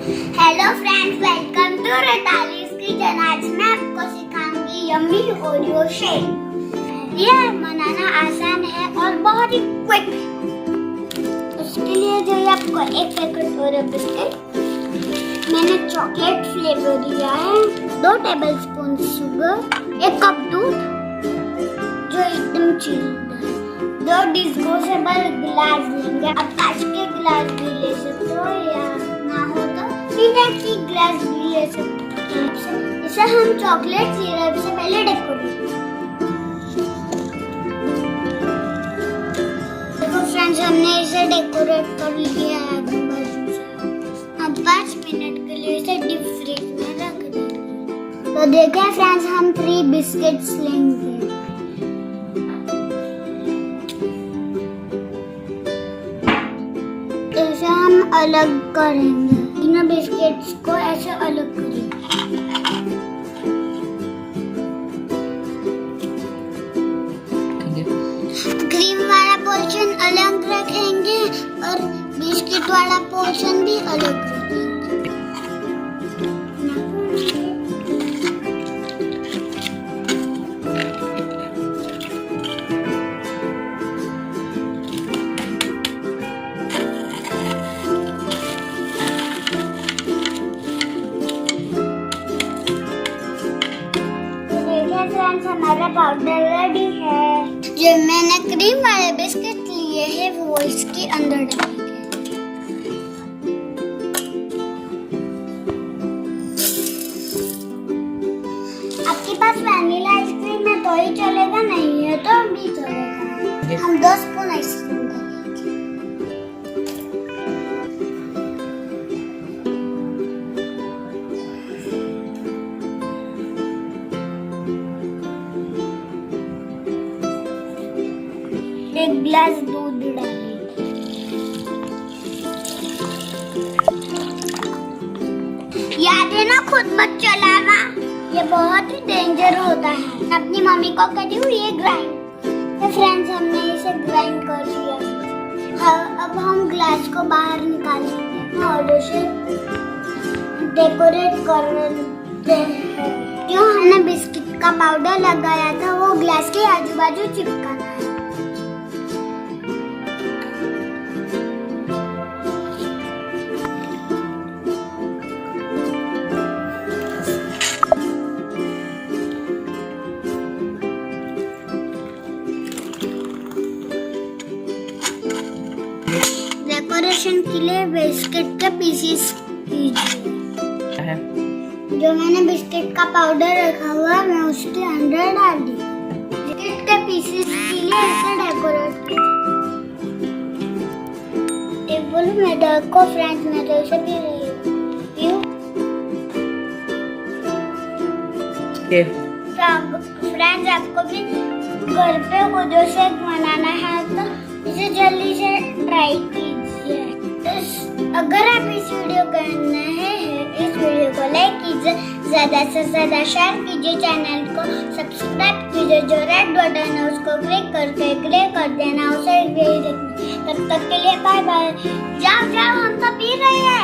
Hello friends, welcome to Ritali's kitchen. आज मैं आपको सिखाऊंगी यम्मी ओरियो शेक। यह बनाना आसान है और बहुत ही क्विक है। उसके लिए जो आपको एक पैकेट ओरियो बिस्किट, मैंने चॉकलेट फ्लेवर दिया है, 2 टेबलस्पून शुगर, 1 कप दूध जो एकदम चिल्ड है, 2 डिस्पोजेबल ग्लास लेंगे। आप कांच के ग्लास भी ले सकते हो या ना हो तो स्टील की ग्लास भी ले सकते हो। इसे हम चॉकलेट सिरप से पहले डेकोरेट। देखो फ्रेंड्स, हमने इसे डेकोरेट कर लिया है आजू बाजू से। अब 5 मिनट के लिए इसे डीप फ्रीज में रख देंगे। तो देखें फ्रेंड्स, हम 3 बिस्किट्स लेंगे। इसे हम अलग करेंगे, इन बिस्किट्स को ऐसे अलग करेंगे। क्रीम वाला पोर्शन अलग रखेंगे और बिस्किट वाला पोर्शन भी अलग रखेंगे। हमारा पाउडर रेडी है। जो मैंने क्रीम वाले बिस्किट लिए हैं वो इसके अंदर डालेंगे। आपके पास वैनिला आइसक्रीम है तो ही चलेगा, नहीं है तो भी चलेगा। हम 2 स्पून आइसक्रीम डालेंगे। एक गिलास दूध डालें। याद है ना, खुद मत चलाना, ये बहुत ही डेंजर होता है। अपनी मम्मी को कहती हूँ ये ग्राइंड। तो फ्रेंड्स, हमने इसे ग्राइंड कर लिया। हाँ, अब हम ग्लास को बाहर निकालेंगे और उसे डेकोरेट करते हैं। जो हमने बिस्किट का पाउडर लगाया था वो ग्लास के आजू बाजू चिपकाना है। डेकोरेशन के लिए बिस्किट के पीसेस कीजिए। जो मैंने बिस्किट का पाउडर रखा हुआ है मैं उसके अंदर डाल दी। बिस्किट के पीसेस के लिए इसे डेकोरेट टेबल में देखो फ्रेंड्स, मैं तो इसे पी रही हूँ। फ्रेंड्स, आपको भी घर पे ओरियो शेक बनाना है तो इसे जल्दी से ट्राई कीजिए। अगर आप इस वीडियो को नए हैं, इस वीडियो को लाइक कीजिए, ज्यादा से ज्यादा शेयर कीजिए, चैनल को सब्सक्राइब कीजिए, जो रेड बटन है उसको क्लिक करके क्लिक कर देना, उसे तब तक के लिए बाय बाय। जाओ जाओ, हम तो पी रहे हैं।